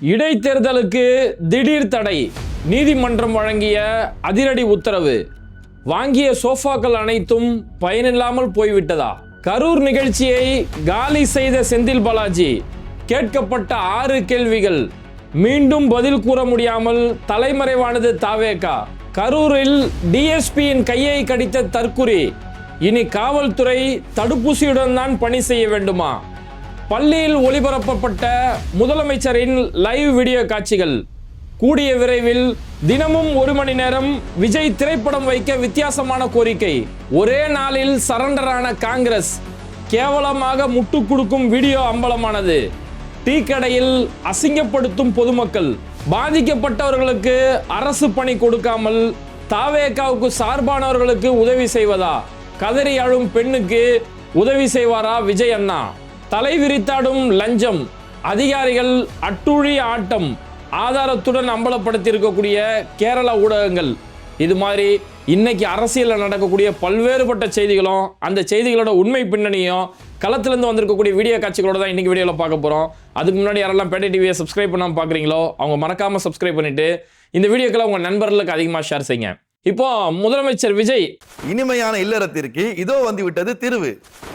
இடைத்தேர்தலுக்கு திடீர் தடை, நீதிமன்றம் வழங்கிய அதிரடி உத்தரவு. வாங்கிய சோஃபாக்கள் அனைத்தும் பயனில்லாமல் போய்விட்டதா? கரூர் நிகழ்ச்சியை காலி செய்த செந்தில் பாலாஜி. கேட்கப்பட்ட 6 கேள்விகள், மீண்டும் பதில் கூற முடியாமல் தலைமறைவானது தாவேகா. கரூரில் டிஎஸ்பியின் கையை கடித்த தற்குறி. இனி காவல்துறை தடுப்பூசியுடன் தான் பணி செய்ய வேண்டுமா? பள்ளியில் ஒளிபரப்பப்பட்ட முதலமைச்சரின் லைவ் வீடியோ காட்சிகள். கூடிய விரைவில் தினமும் 1 மணி நேரம் விஜய் திரைப்படம் வைக்க வித்தியாசமான கோரிக்கை. ஒரே நாளில் சரண்டரான காங்கிரஸ். கேவலமாக முட்டு கொடுக்கும் வீடியோ அம்பலமானது. டீ கடையில் அசிங்கப்படுத்தும் பொதுமக்கள். பாதிக்கப்பட்டவர்களுக்கு அரசு பணி கொடுக்காமல் தாவேகாவுக்கு சார்பானவர்களுக்கு உதவி செய்வதா? கதறி அழும் பெண்ணுக்கு உதவி செய்வாரா விஜய் அண்ணா? தலை விரித்தாடும் லஞ்சம். அதிகாரிகள் அட்டுழி ஆட்டம். ஆதாரத்துடன் அம்பலப்படுத்தி இருக்கக்கூடிய கேரள ஊடகங்கள். இது மாதிரி இன்னைக்கு அரசியலில் நடக்கக்கூடிய பல்வேறுபட்ட செய்திகளும் அந்த செய்திகளோட உண்மை பின்னணியும் களத்திலிருந்து வந்திருக்கக்கூடிய வீடியோ காட்சிகளோட தான் இன்னைக்கு வீடியோவில் பார்க்க போகிறோம். அதுக்கு முன்னாடி யாரெல்லாம் பேட்டை டிவியை சப்ஸ்கிரைப் பண்ணாமல் பார்க்குறீங்களோ அவங்க மறக்காமல் சப்ஸ்கிரைப் பண்ணிட்டு இந்த வீடியோக்களை உங்கள் நண்பர்களுக்கு அதிகமாக ஷேர் செய்யுங்க. இப்போ முதலமைச்சர் விஜய் இனிமையான இல்லறத்திற்கு இதோ வந்து விட்டது தீர்வு.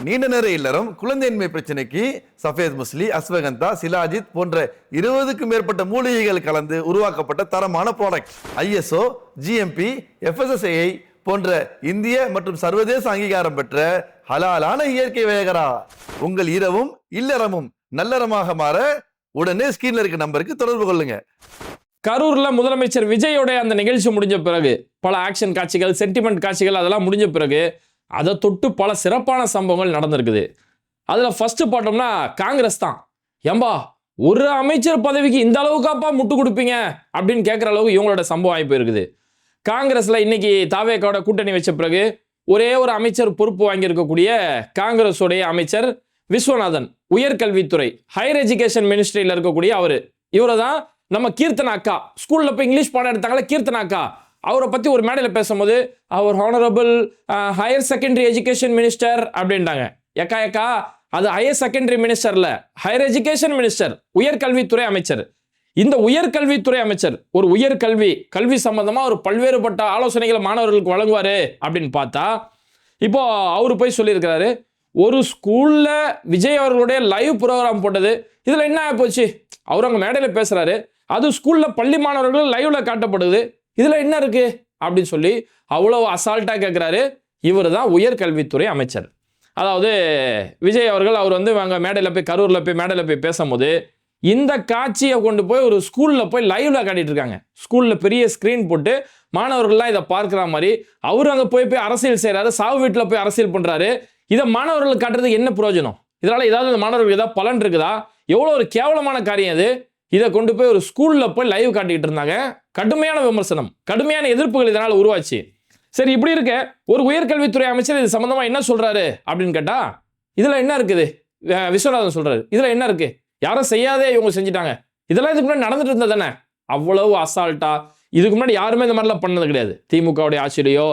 நீண்ட நேர இல்லறம், குழந்தையின்மை பிரச்சனைக்கு சஃபேத் முஸ்லி, அஸ்வகந்தா, சிலாஜித் போன்ற 20க்கும் மேற்பட்ட மூலிகைகள் கலந்து உருவாக்கப்பட்ட தரமான ப்ராடக்ட். ISO, GMP, FSSAI போன்ற இந்திய மற்றும் சர்வதேச அங்கீகாரம் பெற்ற ஹலாலான இயற்கை வேகரா. உங்கள் இரவும் இல்லறமும் நல்லறமாக மாற உடனே ஸ்கிரீன்ல இருக்க நம்பருக்கு தொடர்பு கொள்ளுங்க. கரூர்ல முதலமைச்சர் விஜயோட அந்த நிகழ்ச்சி முடிஞ்ச பிறகு பல ஆக்ஷன் காட்சிகள், சென்டிமெண்ட் காட்சிகள் அதெல்லாம் முடிஞ்ச பிறகு அதை தொட்டு பல சிறப்பான சம்பவங்கள் நடந்திருக்குது. அதுல ஃபர்ஸ்ட் பார்த்தோம்னா காங்கிரஸ் தான். ஏம்பா ஒரு அமைச்சர் பதவிக்கு இந்த அளவுக்காப்பா முட்டு கொடுப்பீங்க அப்படின்னு கேட்குற அளவுக்கு இவங்களோட சம்பவம் ஆகி போயிருக்குது. காங்கிரஸ்ல இன்னைக்கு தாவேகாவோட கூட்டணி வச்ச பிறகு ஒரே ஒரு அமைச்சர் பொறுப்பு வாங்கியிருக்கக்கூடிய காங்கிரஸோடைய அமைச்சர் விஸ்வநாதன், உயர்கல்வித்துறை ஹையர் எஜுகேஷன் மினிஸ்ட்ரியில் இருக்கக்கூடிய இவரை தான் நம்ம கீர்த்தனா அக்கா ஸ்கூல்ல போய் இங்கிலீஷ் பாடம் எடுத்தாங்களே கீர்த்தனா அக்கா, அவரை பத்தி ஒரு மேடையில் பேசும்போது அவர் honourable higher secondary education minister அப்படின்ட்டாங்க. ஏக்கா அது ஹையர் செகண்டரி மினிஸ்டர்ல, ஹையர் எஜுகேஷன் மினிஸ்டர், உயர்கல்வித்துறை அமைச்சர். இந்த உயர்கல்வித்துறை அமைச்சர் ஒரு கல்வி சம்பந்தமா ஒரு பல்வேறுபட்ட ஆலோசனைகளை மாணவர்களுக்கு வழங்குவாரு அப்படின்னு பார்த்தா இப்போ அவரு போய் சொல்லியிருக்கிறாரு, ஒரு ஸ்கூல்ல விஜய் அவர்களுடைய லைவ் ப்ரோக்ராம் போட்டது, இதுல என்ன போச்சு? அவர் அங்க மேடையில் பேசுறாரு, அது ஸ்கூல்ல பள்ளி மாணவர்கள் லைவ்ல காட்டப்படுது, இதுல என்ன இருக்கு அப்படின்னு சொல்லி அவ்வளவு அசால்ட்டா கேட்கிறாரு. இவர் தான் உயர்கல்வித்துறை அமைச்சர். அதாவது விஜய் அவர்கள் அவர் அங்க மேடையில் போய் கரூர்ல போய் மேடையில் போய் பேசும்போது இந்த காட்சியை கொண்டு போய் ஒரு ஸ்கூல்ல போய் லைவ்ல காட்டிட்டு இருக்காங்க. ஸ்கூல்ல பெரிய ஸ்கிரீன் போட்டு மாணவர்கள்லாம் இதை பார்க்கிற மாதிரி அவரு அங்க போய் அரசியல் செய்யறாரு, சாவு வீட்டில் போய் அரசியல் பண்றாரு. இதை மாணவர்களுக்கு காட்டுறதுக்கு என்ன பிரயோஜனம்? இதனால ஏதாவது மாணவர்களுக்கு ஏதாவது பலன் இருக்குதா? எவ்வளோ ஒரு கேவலமான காரியம் இது. இதை கொண்டு போய் ஒரு ஸ்கூல்ல போய் லைவ் காட்டிக்கிட்டு இருந்தாங்க. கடுமையான விமர்சனம், கடுமையான எதிர்ப்புகள் இதனால உருவாச்சு. சரி, இப்படி இருக்க ஒரு உயர்கல்வித்துறை அமைச்சர் இது சம்பந்தமா என்ன சொல்றாரு அப்படின்னு கேட்டா, இதுல என்ன இருக்குது? விஸ்வநாதன் சொல்றாரு, இதுல என்ன இருக்கு? யாரும் செய்யாதே இவங்க செஞ்சுட்டாங்க, இதெல்லாம் இதுக்கு முன்னாடி நடந்துட்டு இருந்தது தானே. அவ்வளவு அசால்ட்டா இதுக்கு முன்னாடி யாருமே இந்த மாதிரிலாம் பண்ணது கிடையாது. திமுகவுடைய ஆட்சியிலையோ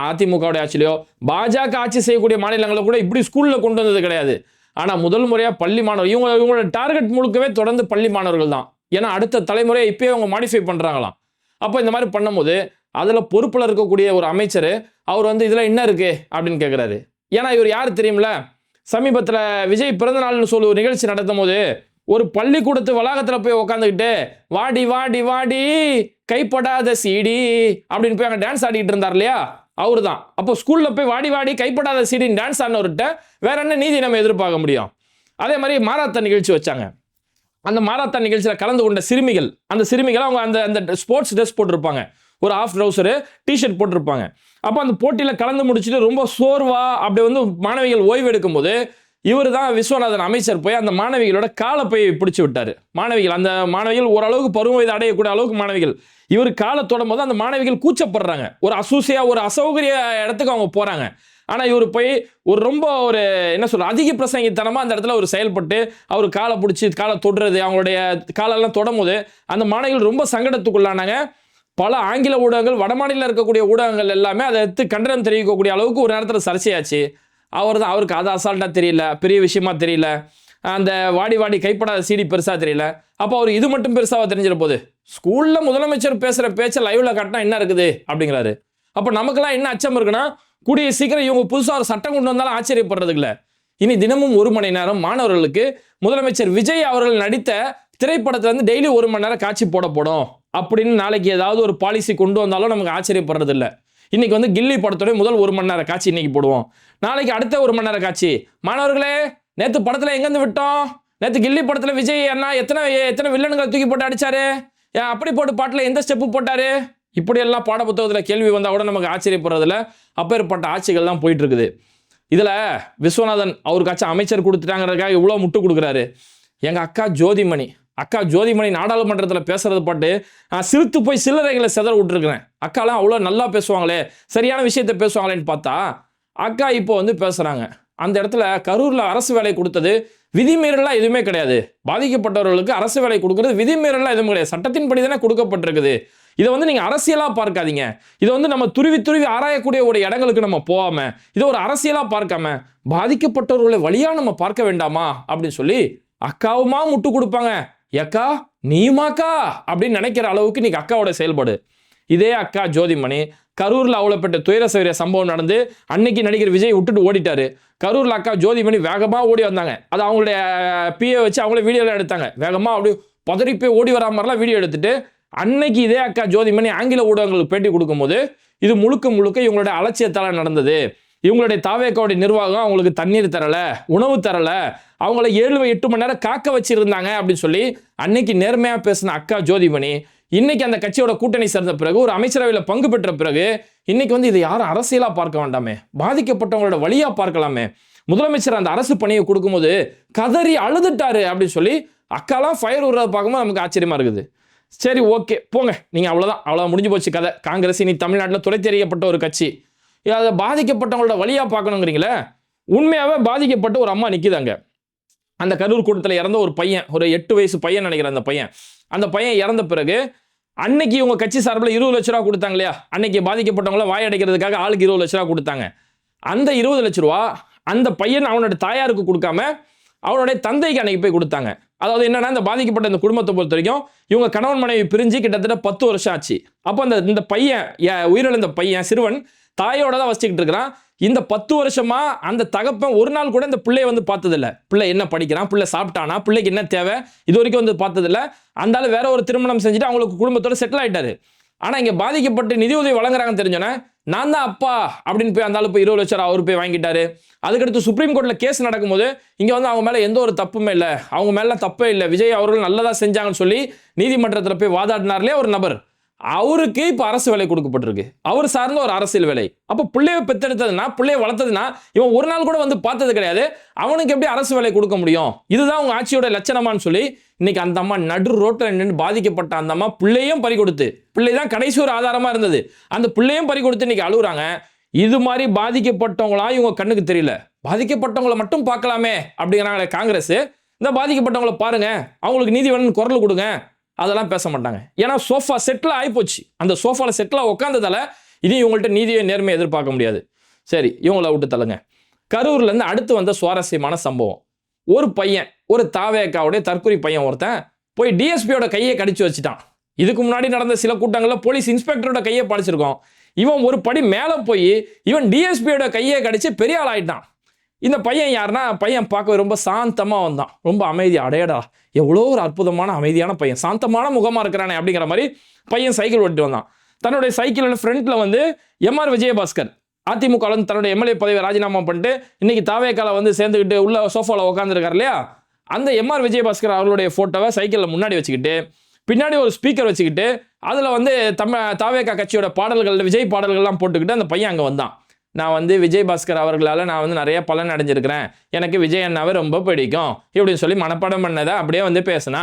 அதிமுகவுடைய ஆட்சியிலையோ பாஜக ஆட்சி செய்யக்கூடிய மாநிலங்களை கூட இப்படி ஸ்கூல்ல கொண்டு வந்தது கிடையாது. ஆனா முதல் முறையா பள்ளி மாணவர் இவங்களோட டார்கெட் முழுக்கவே தொடர்ந்து பள்ளி மாணவர்கள் தான். ஏன்னா அடுத்த தலைமுறையை இப்பயே அவங்க மாடிஃபை பண்றாங்களாம். அப்போ இந்த மாதிரி பண்ணும்போது அதுல பொறுப்புல இருக்கக்கூடிய ஒரு அமைச்சர் அவர் இதுல என்ன இருக்கு அப்படின்னு கேட்கிறாரு. ஏன்னா இவர் யாரு தெரியுமில, சமீபத்துல விஜய் பிறந்த நாள்னு சொல்லி ஒரு நிகழ்ச்சி நடத்தும் போது ஒரு பள்ளிக்கூடத்து வளாகத்துல போய் உட்காந்துக்கிட்டு வாடி வாடி வாடி கைப்படாத சீடி அப்படின்னு போய் அங்க டான்ஸ் ஆடிட்டு இருந்தார் இல்லையா, அவரு தான். அப்போ ஸ்கூல்ல போய் வாடி வாடி கைப்படாத சீடின்னு டான்ஸ் ஆடினவர்கிட்ட வேற என்ன நீதி நம்ம எதிர்பார்க்க முடியும்? அதே மாதிரி மாரத்தான் நிகழ்ச்சி வச்சாங்க. அந்த மாரத்தான் நிகழ்ச்சியில் கலந்து கொண்ட சிறுமிகள், அந்த சிறுமிகள் அவங்க அந்த ஸ்போர்ட்ஸ் ட்ரெஸ் போட்டிருப்பாங்க, ஒரு ஆஃப் ட்ரௌசரு டிஷர்ட் போட்டிருப்பாங்க. அப்போ அந்த போட்டியில் கலந்து முடிச்சுட்டு ரொம்ப சோர்வா அப்படி மாணவிகள் ஓய்வு எடுக்கும் போது இவர் தான் விஸ்வநாதன் அமைச்சர் போய் அந்த மாணவிகளோட காலை போய் பிடிச்சி விட்டாரு. அந்த மாணவிகள் ஓரளவுக்கு பருவ வயது அடையக்கூடிய அளவுக்கு மாணவிகள், இவர் காலை தொடும் போது அந்த மாணவிகள் கூச்சப்படுறாங்க. ஒரு அசூசியா ஒரு அசௌகரிய இடத்துக்கு அவங்க போறாங்க. ஆனா இவர் போய் ரொம்ப என்ன சொல்ற அதிக பிரசங்கித்தனமா அந்த இடத்துல ஒரு செயல்பட்டு அவர் காலை பிடிச்சி காலை தொடுறது, அவங்களுடைய காலெல்லாம் தொடும் போது அந்த மாணவிகள் ரொம்ப சங்கடத்துக்குள்ளானாங்க. பல ஆங்கில ஊடகங்கள், வடமாநில இருக்கக்கூடிய ஊடகங்கள் எல்லாமே அதை எடுத்து கண்டனம் தெரிவிக்கக்கூடிய அளவுக்கு ஒரு நேரத்தில் சர்ச்சையாச்சு. அவருக்கு அது அசால்ட்டாக தெரியல, பெரிய விஷயமா தெரியல, அந்த வாடி வாடி கைப்படாத சீடி பெருசாக தெரியல. அப்போ அவர் இது மட்டும் பெருசாக தெரிஞ்சிட போகுது. ஸ்கூலில் முதலமைச்சர் பேசுகிற பேச்சை லைவ்ல காட்டினா என்ன இருக்குது அப்படிங்கிறாரு. அப்போ நமக்கெல்லாம் என்ன அச்சம் இருக்குன்னா, கூடிய சீக்கிரம் இவங்க புதுசாக ஒரு சட்டம் கொண்டு வந்தாலும் ஆச்சரியப்படுறதுக்கு இல்லை. இனி தினமும் 1 மணி நேரம் மாணவர்களுக்கு முதலமைச்சர் விஜய் அவர்கள் நடித்த திரைப்படத்துல இருந்து டெய்லி 1 மணி நேரம் காட்சி போடும் அப்படின்னு நாளைக்கு ஏதாவது ஒரு பாலிசி கொண்டு வந்தாலும் நமக்கு ஆச்சரியப்படுறது இல்லை. இன்னைக்கு வந்து கில்லி படத்தோட முதல் 1 மணி நேரம் காட்சி இன்னைக்கு போடுவோம், நாளைக்கு அடுத்த 1 மணி நேரம் காட்சி. மாணவர்களே, நேத்து படத்துல எங்கேருந்து விட்டோம்? நேத்து கில்லி படத்துல விஜய் அண்ணா எத்தனை வில்லன்களை தூக்கி போட்டு அடிச்சாரு, அப்படி போட்டு பாட்டுல எந்த ஸ்டெப்பு போட்டாரு, இப்படி எல்லாம் பாட புத்தகத்துல கேள்வி வந்தா கூட நமக்கு ஆச்சரியப்படுறதுல அப்பேற்பட்ட ஆட்சிகள் தான் போயிட்டு இருக்குது. இதுல விஸ்வநாதன் அவருக்காச்சும் அமைச்சர் கொடுத்துட்டாங்கிறதுக்காக இவ்வளவு முட்டு கொடுக்குறாரு. எங்க அக்கா ஜோதிமணி நாடாளுமன்றத்தில் பேசுறது பாட்டு சிரித்து போய் சில்லறைகளை செதற விட்டுருக்கிறேன். அக்காலாம் அவ்வளோ நல்லா பேசுவாங்களே, சரியான விஷயத்த பேசுவாங்களேன்னு பார்த்தா அக்கா இப்போ வந்து பேசுறாங்க. அந்த இடத்துல கரூர்ல அரசு வேலை கொடுத்தது விதிமீறலாம் எதுவுமே கிடையாது. பாதிக்கப்பட்டவர்களுக்கு அரசு வேலை கொடுக்கறது விதிமீறலாம் எதுவும் கிடையாது, சட்டத்தின்படி தானே கொடுக்கப்பட்டிருக்குது. இதை வந்து நீங்க அரசியலா பார்க்காதீங்க. இதை வந்து நம்ம துருவி ஆராயக்கூடிய ஒரு இடங்களுக்கு நம்ம போகாம இதை ஒரு அரசியலா பார்க்காம பாதிக்கப்பட்டவர்களை வழியா நம்ம பார்க்க வேண்டாமா அப்படின்னு சொல்லி அக்காவுமா முட்டு கொடுப்பாங்க. ஏக்கா நீமாக்கா அப்படின்னு நினைக்கிற அளவுக்கு இன்னைக்கு அக்காவோட செயல்பாடு. இதே அக்கா ஜோதிமணி கரூர்ல அவ்வளோப்பட்ட துயர சௌரிய சம்பவம் நடந்து அன்னைக்கு நடிகர் விஜய் விட்டுட்டு ஓடிட்டாரு. கரூர்ல அக்கா ஜோதிமணி வேகமா ஓடி வந்தாங்க. அது அவங்களுடைய பிஏ வச்சு அவங்களே வீடியோலாம் எடுத்தாங்க. வேகமா அப்படி பதறி போய் ஓடி வரா மாதிரிலாம் வீடியோ எடுத்துட்டு அன்னைக்கு இதே அக்கா ஜோதிமணி ஆங்கில ஊடகங்களுக்கு பேட்டி கொடுக்கும்போது இது முழுக்க இவங்களுடைய அலட்சியத்தால நடந்தது, இவங்களுடைய தாவேக்காவுடைய நிர்வாகம் அவங்களுக்கு தண்ணீர் தரல, உணவு தரல, அவங்கள 7-8 மணி நேரம் காக்க வச்சிருந்தாங்க அப்படின்னு சொல்லி அன்னைக்கு நேர்மையா பேசின அக்கா ஜோதிமணி இன்னைக்கு அந்த கட்சியோட கூட்டணி சேர்ந்த பிறகு ஒரு அமைச்சரவையில் பங்கு பெற்ற பிறகு இன்னைக்கு வந்து இதை யாரும் அரசியலா பார்க்க வேண்டாமே, பாதிக்கப்பட்டவங்களோட வழியா பார்க்கலாமே. முதலமைச்சர் அந்த அரசு பணியை கொடுக்கும்போது கதறி அழுதுட்டாரு அப்படின்னு சொல்லி அக்காலாம் ஃபயர் விடுறத பார்க்கும்போது நமக்கு ஆச்சரியமா இருக்குது. சரி, ஓகே, போங்க, நீங்க அவ்வளோ முடிஞ்சு போச்சு கதை. காங்கிரஸ் இனி தமிழ்நாட்டில் துறை தெரியப்பட்ட ஒரு கட்சி, அதை பாதிக்கப்பட்டவங்களோட வழியா பார்க்கணுங்கிறீங்களே. உண்மையாவே பாதிக்கப்பட்ட ஒரு அம்மா நிக்குதாங்க. அந்த கரூர் கூட்டத்தில் இறந்த ஒரு பையன், ஒரு 8 வயசு பையன் நினைக்கிறேன். அந்த பையன் இறந்த பிறகு அன்னைக்கு இவங்க கட்சி சார்பில் 20 லட்ச ரூபா கொடுத்தாங்க இல்லையா? அன்னைக்கு பாதிக்கப்பட்டவங்கள வாயடைக்கிறதுக்காக ஆளுக்கு 20 லட்ச ரூபா கொடுத்தாங்க. அந்த 20 லட்ச ரூபா அந்த பையன் அவனோட தாயாருக்கு கொடுக்காம அவனுடைய தந்தைக்கு அன்னைக்கு போய் கொடுத்தாங்க. அதாவது என்னன்னா, இந்த பாதிக்கப்பட்ட இந்த குடும்பத்தை பொறுத்த வரைக்கும் இவங்க கணவன் மனைவி பிரிஞ்சு கிட்டத்தட்ட 10 வருஷம் ஆச்சு. அப்போ இந்த பையன், உயிரிழந்த பையன் சிறுவன் தாயோட தான் வச்சுக்கிட்டு இருக்கிறான். இந்த 10 வருஷமா அந்த தகப்பன் ஒரு நாள் கூட இந்த பிள்ளைய வந்து பார்த்ததில்ல. பிள்ளை என்ன படிக்கிறான், பிள்ளை சாப்பிட்டானா, பிள்ளைக்கு என்ன தேவை, இது வரைக்கும் வந்து பார்த்ததில்ல. அந்த வேற ஒரு திருமணம் செஞ்சுட்டு அவங்களுக்கு குடும்பத்தோட செட்டில் ஆயிட்டாரு. ஆனா இங்க பாதிக்கப்பட்டு நிதி உதவி வழங்குறாங்கன்னு தெரிஞ்சோன்னே நான் தான் அப்பா அப்படின்னு போய் அந்த போய் 20 லட்சம் அவர் போய் வாங்கிட்டாரு. அதுக்கடுத்து சுப்ரீம் கோர்ட்ல கேஸ் நடக்கும்போது இங்க வந்து அவங்க மேல எந்த ஒரு தப்புமே இல்லை, அவங்க மேல தப்பே இல்லை, விஜய் அவர்கள் நல்லதா செஞ்சாங்கன்னு சொல்லி நீதிமன்றத்தில் போய் வாதாடினார்லே ஒரு நபர், அவருக்கு இப்ப அரசு வேலை கொடுக்கப்பட்டிருக்கு. அவர் சார்ந்த ஒரு அரசியல் வேலை. அப்ப பிள்ளைய பெத்தெடுத்ததுன்னா, பிள்ளைய வளர்த்ததுன்னா இவன் ஒரு நாள் கூட வந்து பார்த்தது கிடையாது, அவனுக்கு எப்படி அரசு வேலை கொடுக்க முடியும்? இதுதான் உங்க ஆட்சியோட லட்சணமான்னு சொல்லி இன்னைக்கு அந்த அம்மா நடு ரோட்டில் நின்று பாதிக்கப்பட்ட அந்த அம்மா பிள்ளையும் பறி கொடுத்து, பிள்ளை தான் கடைசி ஒரு ஆதாரமா இருந்தது, அந்த பிள்ளையும் பறி கொடுத்து இன்னைக்கு அழுகுறாங்க. இது மாதிரி பாதிக்கப்பட்டவங்களா இவங்க கண்ணுக்கு தெரியல, பாதிக்கப்பட்டவங்களை மட்டும் பார்க்கலாமே அப்படிங்கிறாங்களே காங்கிரஸ். இந்த பாதிக்கப்பட்டவங்களை பாருங்க, அவங்களுக்கு நீதி வேணும்னு குரல் கொடுங்க, அதெல்லாம் பேச மாட்டாங்க. ஏன்னா சோஃபா செட்டில் ஆகிப்போச்சு. அந்த சோஃபாவில் செட்டில் உட்காந்ததால இனி இவங்கள்ட்ட நீதியை நேர்மையை எதிர்பார்க்க முடியாது. சரி, இவங்கள விட்டு தள்ளுங்க. கரூர்லேருந்து அடுத்து வந்த சுவாரஸ்யமான சம்பவம், ஒரு பையன், ஒரு தாவேக்காவுடைய தற்கொலை பையன் ஒருத்தன் போய் டிஎஸ்பியோட கையை கடிச்சு வச்சுட்டான். இதுக்கு முன்னாடி நடந்த சில கூட்டங்களில் போலீஸ் இன்ஸ்பெக்டரோட கையை படிச்சிருக்கோம். இவன் ஒரு படி மேலே போய் இவன் டிஎஸ்பியோட கையை கடிச்சு பெரிய ஆள் ஆயிட்டான். இந்த பையன் யாருன்னா, பையன் பார்க்க ரொம்ப சாந்தமாக வந்தான், ரொம்ப அமைதி. அடையடா, எவ்வளோ ஒரு அற்புதமான அமைதியான பையன், சாந்தமான முகமாக இருக்கிறானே அப்படிங்கிற மாதிரி பையன் சைக்கிள் ஓட்டிட்டு வந்தான். தன்னுடைய சைக்கிளோட ஃப்ரண்ட்ல வந்து எம்ஆர் விஜயபாஸ்கர் அதிமுக வந்து தன்னுடைய எம்எல்ஏ பதவியை ராஜினாமா பண்ணிட்டு இன்னைக்கு தாவேக்கால வந்து சேர்ந்துக்கிட்டு உள்ள சோஃபாவில் உட்காந்துருக்காரு இல்லையா, அந்த எம்ஆர் விஜயபாஸ்கர் அவர்களுடைய ஃபோட்டோவை சைக்கிளில் முன்னாடி வச்சுக்கிட்டு பின்னாடி ஒரு ஸ்பீக்கர் வச்சுக்கிட்டு அதில் வந்து தாவேக்கா கட்சியோட பாடல்கள், விஜய் பாடல்கள்லாம் போட்டுக்கிட்டு அந்த பையன் அங்கே வந்தான். நான் வந்து விஜயபாஸ்கர் அவர்களால் நான் வந்து நிறைய பலன் அடைஞ்சிருக்கிறேன், எனக்கு விஜய் அண்ணாவை ரொம்ப பிடிக்கும் இப்படின்னு சொல்லி மனப்பாடம் பண்ணதை அப்படியே வந்து பேசினா.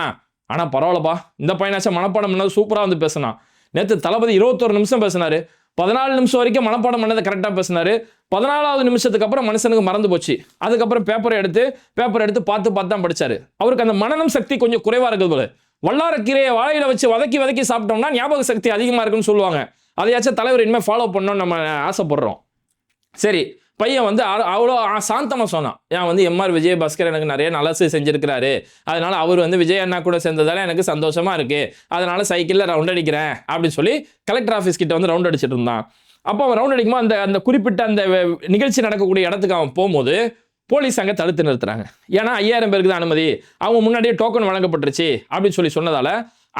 ஆனால் பரவாயில்லப்பா, இந்த பையனாச்சும் மனப்பாடம் பண்ணது சூப்பராக வந்து பேசினான். நேற்று தளபதி 21 நிமிஷம் பேசினாரு, 14 நிமிஷம் வரைக்கும் மனப்பாடம் பண்ணதை கரெக்டாக பேசினாரு. 14வது நிமிஷத்துக்கு அப்புறம் மனுஷனுக்கு மறந்து போச்சு. அதுக்கப்புறம் பேப்பர் எடுத்து பார்த்து தான் படிச்சாரு. அவருக்கு அந்த மனநம் சக்தி கொஞ்சம் குறைவாக இருக்குது போல. வல்லாரக்கீரையை வாழையில வச்சு வதக்கி சாப்பிட்டோம்னா ஞாபக சக்தி அதிகமாக இருக்குன்னு சொல்லுவாங்க. அதையாச்சும் தலைவர் இனிமேல் ஃபாலோ பண்ணணும்னு நம்ம ஆசைப்படுறோம். சரி, பையன் வந்து அவ்வளோ சாந்தமாக சொன்னான். ஏன் வந்து எம்ஆர் விஜயபாஸ்கர் எனக்கு நிறைய நல்லது செஞ்சிருக்கிறாரு, அதனால அவர் வந்து விஜய் அண்ணா கூட சேர்ந்ததால எனக்கு சந்தோஷமா இருக்கு, அதனால சைக்கிளில் ரவுண்ட் அடிக்கிறேன் அப்படின்னு சொல்லி கலெக்டர் ஆஃபீஸ் கிட்ட வந்து ரவுண்ட் அடிச்சிட்டு இருந்தான். அப்போ அவன் ரவுண்ட் அடிக்கும்போது அந்த அந்த குறிப்பிட்ட அந்த நிகழ்ச்சி நடக்கக்கூடிய இடத்துக்கு அவன் போகும்போது போலீஸ் அங்கே தடுத்து நிறுத்துறாங்க. ஏன்னா 5000 பேருக்கு தான் அனுமதி, அவங்க முன்னாடியே டோக்கன் வழங்கப்பட்டுருச்சு அப்படின்னு சொன்னதால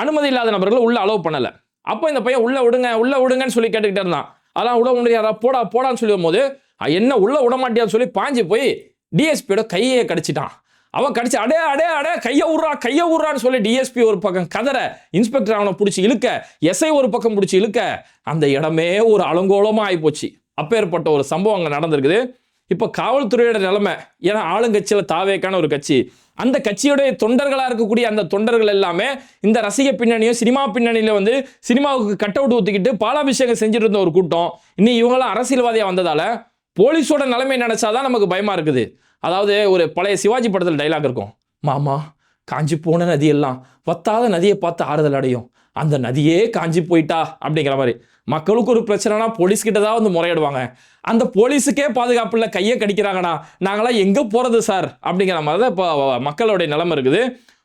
அனுமதி இல்லாத நபர்களை உள்ள அலோவ் பண்ணலை. அப்போ இந்த பையன் உள்ள விடுங்கன்னு சொல்லி கேட்டுக்கிட்டே இருந்தான். அதெல்லாம் விட முடியாதா, போடான்னு சொல்லி வரும்போது என்ன உள்ள விட மாட்டியான்னு சொல்லி பாஞ்சு போய் டிஎஸ்பியோட கையை கடிச்சிட்டான். அவன் கடிச்சு அடே கையை விட்றான்னு சொல்லி டிஎஸ்பி ஒரு பக்கம் கதற, இன்ஸ்பெக்டர் அவனை பிடிச்சி இழுக்க, எஸ்ஐ ஒரு பக்கம் பிடிச்சி இழுக்க, அந்த இடமே ஒரு அலங்கோலமா ஆகிப்போச்சு. அப்பேற்பட்ட ஒரு சம்பவம் அங்கே நடந்திருக்குது. இப்போ காவல்துறையோட நிலைமை, ஏன்னா ஆளுங்கட்சியில் தாவேக்கான ஒரு கட்சி, அந்த கட்சியுடைய தொண்டர்களாக இருக்கக்கூடிய அந்த தொண்டர்கள் எல்லாமே இந்த ரசிக பின்னணியும் சினிமா பின்னணியில் வந்து சினிமாவுக்கு கட் அவுட் ஊற்றிக்கிட்டு பாலாபிஷேகம் செஞ்சுட்டு இருந்த ஒரு கூட்டம் இன்னும் இவங்களாம் அரசியல்வாதியாக வந்ததால போலீஸோட நிலைமை நினைச்சாதான் நமக்கு பயமா இருக்குது. அதாவது ஒரு பழைய சிவாஜி படத்தில் டைலாக் இருக்கும், மாமா காஞ்சி போன நதியெல்லாம் வத்தாத நதியை பார்த்து ஆறுதல் அடையும், அந்த நதியே காஞ்சி போயிட்டா அப்படிங்கிற மாதிரி. மக்களுக்கு ஒரு பிரச்சனைனா போலீஸ் கிட்ட தான் வந்து முறையிடுவாங்க, அந்த போலீஸுக்கே பாதுகாப்பு இல்லை, கையை கடிக்கிறாங்கடா, நாங்களாம் எங்கே போகிறது சார் அப்படிங்கிற மாதிரி தான் இப்போ மக்களுடைய நிலைமை இருக்குது.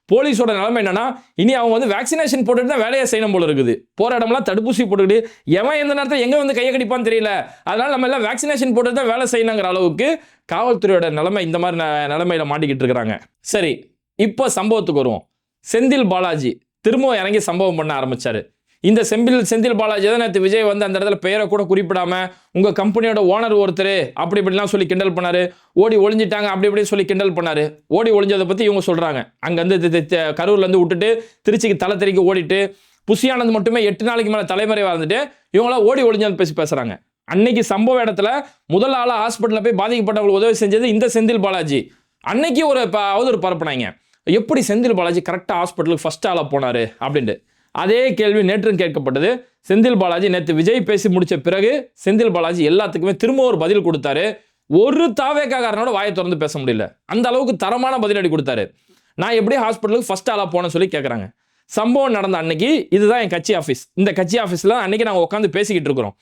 போலீஸோட நிலைமை என்னன்னா, இனி அவங்க வந்து வேக்சினேஷன் போட்டுட்டு தான் வேலையை செய்யணும் போல இருக்குது. போற இடம்லாம் தடுப்பூசி போட்டுக்கிட்டு எவன் எந்த நேரத்தில் எங்கே வந்து கையை கடிப்பான்னு தெரியல, அதனால நம்ம எல்லாம் வேக்சினேஷன் போட்டு தான் வேலை செய்யணுங்கிற அளவுக்கு காவல்துறையோட நிலைமை இந்த மாதிரி நிலைமையில மாட்டிக்கிட்டு இருக்கிறாங்க. சரி, இப்போ சம்பவத்துக்கு வருவோம். செந்தில் பாலாஜி திரும்ப இறங்கி சம்பவம் பண்ண ஆரம்பிச்சாரு. இந்த செந்தில் பாலாஜி தான் நேற்று விஜய் வந்து அந்த இடத்துல பெயரை கூட குறிப்பிடாம உங்க கம்பெனியோட ஓனர் ஒருத்தர் அப்படி இப்படிலாம் சொல்லி கிண்டல் பண்ணாரு, ஓடி ஒளிஞ்சிட்டாங்க அப்படி இப்படின்னு சொல்லி கிண்டல் பண்ணாரு. ஓடி ஒளிஞ்சதை பத்தி இவங்க சொல்றாங்க. அங்கேருந்து கரூர்ல இருந்து விட்டுட்டு திருச்சிக்கு தலை தெறிக்க ஓடிட்டு புஷியானந்த் மட்டுமே 8 நாளைக்கு மேலே தலைமறை வந்துட்டு இவங்களாம் ஓடி ஒளிஞ்சது பேசுறாங்க. அன்னைக்கு சம்பவ இடத்துல முதல் ஆளா ஹாஸ்பிட்டலில் போய் பாதிக்கப்பட்டவங்களுக்கு உதவி செஞ்சது இந்த செந்தில் பாலாஜி. அன்னைக்கு ஒரு அவதூறு பரப்புனாங்க, எப்படி செந்தில் பாலாஜி கரெக்டாக ஹாஸ்பிட்டலுக்கு ஃபர்ஸ்ட் ஆளாக போனாரு அப்படின்ட்டு. அதே கேள்வி நேற்றும் கேட்கப்பட்டது. செந்தில் பாலாஜி நேற்று விஜய் பேசி முடிச்ச பிறகு செந்தில் பாலாஜி எல்லாத்துக்குமே திரும்ப ஒரு பதில் கொடுத்தாரு. ஒரு தாவேக்காரனோட வாயை திறந்து பேச முடியல, அந்த அளவுக்கு தரமான பதிலடி கொடுத்தாரு. நான் எப்படி ஹாஸ்பிட்டலுக்கு ஃபர்ஸ்ட் ஆளாக போனேன்னு சொல்லி கேட்குறாங்க. சம்பவம் நடந்த அன்னைக்கு இதுதான் என் கட்சி ஆஃபீஸ். இந்த கட்சி ஆஃபீஸில் அன்னைக்கு நாங்கள் உட்காந்து பேசிக்கிட்டு இருக்கிறோம்.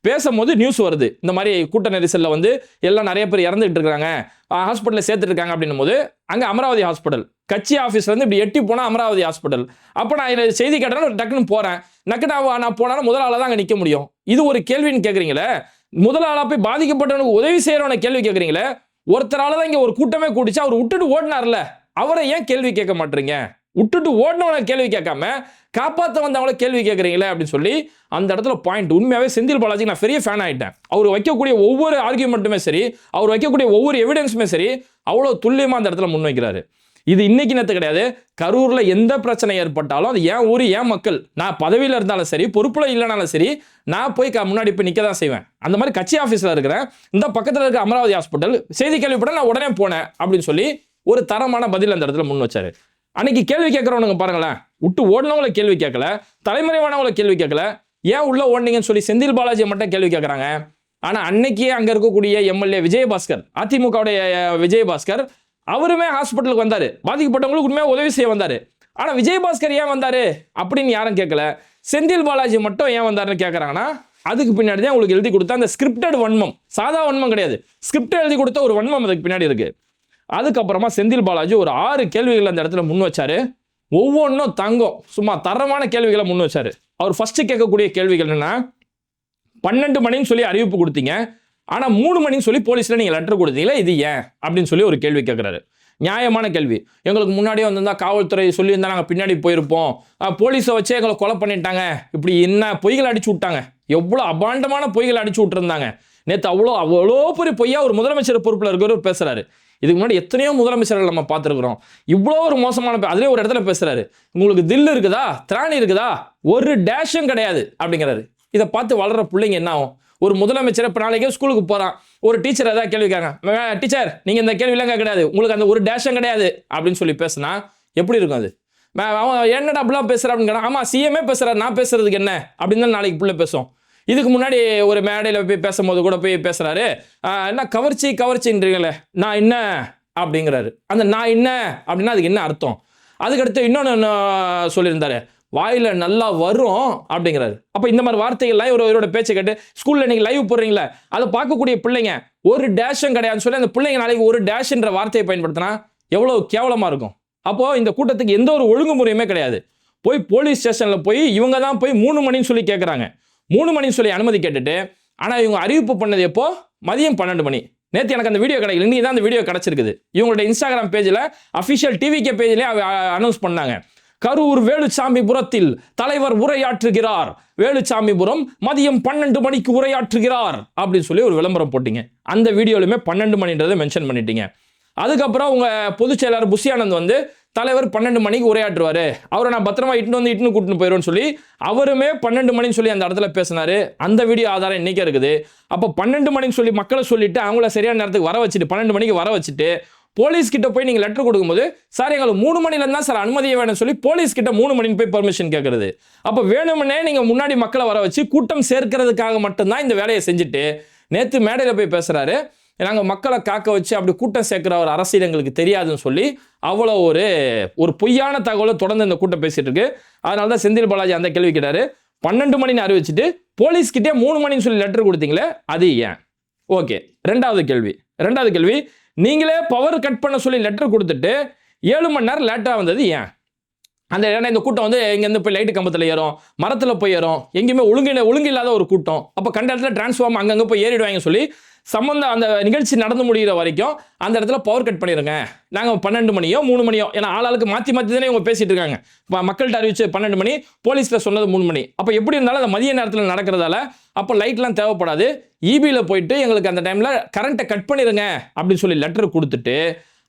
பேசும்போது நியூஸ் வருது, இந்த மாதிரி கூட்ட நெரிசலில் வந்து எல்லாம் நிறைய பேர் இறந்துகிட்டு இருக்காங்க, ஹாஸ்பிட்டலில் சேர்த்துட்டு இருக்காங்க அப்படின்னும் போது அங்கே அமராவதி ஹாஸ்பிட்டல் கட்சி ஆஃபீஸ்லேருந்து இப்படி எட்டி போனால் அமராவதி ஹாஸ்பிட்டல். அப்போ நான் இதில் செய்தி கேட்டேன்னா டக்குன்னு போகிறேன், நான் போனாலும் முதல் ஆளாக தான் அங்கே நிற்க முடியும். இது ஒரு கேள்வின்னு கேட்குறீங்களே, முதல் ஆளாக போய் பாதிக்கப்பட்டவனுக்கு உதவி செய்கிறவன கேள்வி கேட்குறீங்களே. ஒருத்தரால தான் இங்கே ஒரு கூட்டமே கூடிச்சு, அவர் விட்டுட்டு ஓடினார்ல, அவரை ஏன் கேள்வி கேட்க மாட்டீங்க? விட்டுட்டு ஓடினவனை கேள்வி கேட்காம காப்பாற்ற வந்தவங்கள கேள்வி கேட்குறீங்களே அப்படின்னு சொல்லி அந்த இடத்துல பாயிண்ட். உண்மையாகவே செந்தில் பாலாஜி நான் பெரிய ஃபேன் ஆகிட்டேன். அவர் வைக்கக்கூடிய ஒவ்வொரு ஆர்கியூமெண்ட்டுமே சரி, அவர் வைக்கக்கூடிய ஒவ்வொரு எவிடன்ஸுமே சரி, அவ்வளோ துல்லியமாக அந்த இடத்துல முன்வைக்கிறாரு. இது இன்னைக்கு நேற்று கிடையாது. கரூரில் எந்த பிரச்சனை ஏற்பட்டாலும் அது என் ஊர் என் மக்கள், நான் பதவியில் இருந்தாலும் சரி பொறுப்பில் இல்லைனாலும் சரி, நான் போய் முன்னாடி போய் நிற்க தான் செய்வேன். அந்த மாதிரி கட்சி ஆஃபீஸில் இருக்கிறேன், இந்த பக்கத்தில் இருக்க அமராவதி ஹாஸ்பிட்டல் செய்தி கேள்விப்பட நான் உடனே போனேன் அப்படின்னு சொல்லி ஒரு தரமான பதில் அந்த இடத்துல முன் வச்சாரு. அன்னைக்கு கேள்வி கேட்குறவனுங்க பாருங்களேன், விட்டு ஓடினவங்களை கேள்வி கேட்கல, தலைமறைவானவங்களை கேள்வி கேட்கல, ஏன் உள்ள ஓடினீங்கன்னு சொல்லி செந்தில் பாலாஜி மட்டும் கேள்வி கேட்குறாங்க. ஆனால் அன்னைக்கே அங்கே இருக்கக்கூடிய எம்எல்ஏ விஜயபாஸ்கர், அதிமுகவுடைய விஜயபாஸ்கர், அவருமே ஹாஸ்பிட்டலுக்கு வந்தார், பாதிக்கப்பட்டவங்களுக்கு உண்மையாக உதவி செய்ய வந்தார். ஆனால் விஜயபாஸ்கர் ஏன் வந்தார் அப்படின்னு யாரும் கேட்கல, செந்தில் பாலாஜி மட்டும் ஏன் வந்தாருன்னு கேட்குறாங்கன்னா அதுக்கு பின்னாடி தான் உங்களுக்கு எழுதி கொடுத்தா அந்த ஸ்கிரிப்டட் வன்மம், சாதா வன்மம் கிடையாது, ஸ்கிரிப்ட் எழுதி கொடுத்த ஒரு வன்மம் அதுக்கு பின்னாடி இருக்கு. அதுக்கப்புறமா செந்தில் பாலாஜி ஒரு 6 கேள்விகள் அந்த இடத்துல முன் வச்சாரு. ஒவ்வொன்றும் தங்கம், சும்மா தரமான கேள்விகளை முன் வச்சாரு. அவர் ஃபர்ஸ்ட் கேட்கக்கூடிய கேள்விகள் என்னன்னா, 12 மணின்னு சொல்லி அறிவிப்பு கொடுத்தீங்க, ஆனால் 3 மணின்னு சொல்லி போலீஸில் நீங்கள் லெட்டர் கொடுத்தீங்களா, இது ஏன் அப்படின்னு சொல்லி ஒரு கேள்வி கேட்குறாரு. நியாயமான கேள்வி. எங்களுக்கு முன்னாடியே வந்திருந்தா காவல்துறை சொல்லியிருந்தா நாங்கள் பின்னாடி போயிருப்போம், போலீஸை வச்சே எங்களை கொலை பண்ணிட்டாங்க, இப்படி என்ன பொய்களை அடிச்சு விட்டாங்க, எவ்வளோ அபாண்டமான பொய்களை அடிச்சு விட்டுருந்தாங்க. நேற்று அவ்வளோ பெரிய பொய்யா ஒரு முதலமைச்சர் பொறுப்பில் இருக்கிறவர் பேசுறாரு. இதுக்கு முன்னாடி எத்தனையோ முதலமைச்சர்கள் நம்ம பார்த்துருக்குறோம், இவ்வளோ ஒரு மோசமான அதிலே ஒரு இடத்துல பேசுறாரு, உங்களுக்கு தில்லு இருக்குதா, திராணி இருக்குதா, ஒரு டேஷும் கிடையாது அப்படிங்கிறாரு. இதை பார்த்து வளர்ற பிள்ளைங்க என்ன ஆகும்? ஒரு முதலமைச்சர் இப்போ நாளைக்கே ஸ்கூலுக்கு போகிறான், ஒரு டீச்சர் ஏதாவது கேள்வி கேட்காங்க, டீச்சர் நீங்கள் இந்த கேள்விலாம் கிடையாது, உங்களுக்கு அந்த ஒரு டேஷும் கிடையாது அப்படின்னு சொல்லி பேசுனா எப்படி இருக்கும்? அது அவன் என்னடா அப்படிலாம் பேசுகிறா அப்படின்னு கேட்டால், ஆமாம் சிஎம்ஏ பேசுகிறார், நான் பேசுறதுக்கு என்ன அப்படின்னு தான் நாளைக்கு பிள்ளை பேசும். இதுக்கு முன்னாடி ஒரு மேடையில் போய் பேசும்போது கூட போய் பேசுகிறாரு, என்ன கவர்ச்சின்றீங்களே, நான் என்ன அப்படிங்கிறாரு. அந்த நான் என்ன அப்படின்னா அதுக்கு என்ன அர்த்தம்? அதுக்கடுத்து இன்னொன்று சொல்லியிருந்தாரு, வாயில் நல்லா வரும் அப்படிங்கிறாரு. அப்போ இந்த மாதிரி வார்த்தைகள்லாம் இவரோட பேச்சை கேட்டு ஸ்கூலில் நீங்கள் லைவ் போடுறீங்களே, அதை பார்க்கக்கூடிய பிள்ளைங்க ஒரு டேஷும் கிடையாதுன்னு சொல்லி அந்த பிள்ளைங்க நாளைக்கு ஒரு டேஷ்ன்ற வார்த்தையை பயன்படுத்தினா எவ்வளவு கேவலமா இருக்கும். அப்போ இந்த கூட்டத்துக்கு எந்த ஒரு ஒழுங்குமுறையுமே கிடையாது. போய் போலீஸ் ஸ்டேஷன்ல போய் இவங்க தான் போய் 3 மணின்னு சொல்லி கேட்குறாங்க. 3 மணின்னு சொல்லி அனுமதி கேட்டுட்டு, ஆனால் இவங்க அறிவிப்பு பண்ணது எப்போ? மதியம் 12 மணி. நேற்று எனக்கு அந்த வீடியோ கிடைக்கல, இன்னைக்கு தான் அந்த வீடியோ கிடைச்சிருக்குது. இவங்களோட இன்ஸ்டாகிராம் பேஜில் அஃபிஷியல் டிவிகே பேஜ்லேயே அனௌன்ஸ் பண்ணாங்க. கரூர் வேலுச்சாமிபுரத்தில் தலைவர் உரையாற்றுகிறார், வேலுச்சாமிபுரம் மதியம் 12 மணிக்கு உரையாற்றுகிறார் அப்படின்னு சொல்லி ஒரு விளம்பரம் போட்டீங்க. அந்த வீடியோலுமே 12 மணின்றதை மென்ஷன் பண்ணிட்டீங்க. அதுக்கப்புறம் உங்க பொதுச் செயலாளர் புஷி ஆனந்த் வந்து தலைவர் 12 மணிக்கு உரையாற்றுவாரு, அவரை நான் பத்திரமா இட்டுன்னு கூட்டின்னு போயிடுவேன்னு சொல்லி அவருமே 12 மணின்னு சொல்லி அந்த இடத்துல பேசினாரு. அந்த வீடியோ ஆதாரம் இன்னைக்கே இருக்குது. அப்போ 12 மணின்னு சொல்லி மக்களை சொல்லிட்டு அவங்கள சரியான நேரத்துக்கு வர வச்சுட்டு 12 மணிக்கு வர வச்சுட்டு போலீஸ் கிட்ட போய் நீங்க லெட்டர் கொடுக்கும்போது சார் எங்களுக்கு 3 மணில இருந்தா சார் அனுமதியே வேணும்னு சொல்லி போலீஸ் கிட்ட 3 மணிக்கு போய் பெர்மிஷன் கேட்கறது. அப்போ வேணும்னே நீங்க முன்னாடி மக்களை வர வச்சு கூட்டம் சேர்க்கிறதுக்காக மட்டும்தான் இந்த வேலையை செஞ்சுட்டு நேற்று மேடையில் போய் பேசுறாரு, நாங்கள் மக்களை காக்க வச்சு அப்படி கூட்டம் சேர்க்கிற ஒரு அரசியல் எங்களுக்கு தெரியாதுன்னு சொல்லி அவ்வளோ ஒரு பொய்யான தகவலை தொடர்ந்து இந்த கூட்டம் பேசிட்டு இருக்கு. அதனால தான் செந்தில் பாலாஜி அந்த கேள்வி கேட்டாரு. 12 மணின்னு அறிவிச்சுட்டு போலீஸ்கிட்டே 3 மணின்னு சொல்லி லெட்டர் கொடுத்தீங்களே, அது ஏன்? ஓகே, ரெண்டாவது கேள்வி, நீங்களே பவர் கட் பண்ண சொல்லி லெட்டர் கொடுத்துட்டு 7 மணி நேரம் லேட்டாக வந்தது ஏன்? அந்த ஏன்னா இந்த கூட்டம் வந்து இங்கேருந்து போய் லைட்டு கம்பத்தில் ஏறும், மரத்தில் போய் ஏறும், எங்கேயுமே ஒழுங்கு இல்லாத ஒரு கூட்டம். அப்போ கண்ட இடத்துல டிரான்ஸ்ஃபார்ம் அங்கங்கே போய் ஏறிடுவாங்க சொல்லி அந்த நிகழ்ச்சி நடந்து முடிகிற வரைக்கும் அந்த இடத்துல பவர் கட் பண்ணிடுங்க. நாங்கள் 12 மணியோ 3 மணியோ, ஏன்னா ஆளாளுக்கு மாற்றி தானே இவங்க பேசிட்டு இருக்காங்க. மக்கள்கிட்ட அறிவிச்சு 12 மணி, போலீஸில் சொன்னது 3 மணி. அப்போ எப்படி இருந்தாலும் அந்த மதிய நேரத்தில் நடக்கிறதால அப்போ லைட்லாம் தேவைப்படாது, இபியில் போயிட்டு எங்களுக்கு அந்த டைமில் கரண்ட்டை கட் பண்ணிடுங்க அப்படின்னு சொல்லி லெட்டர் கொடுத்துட்டு,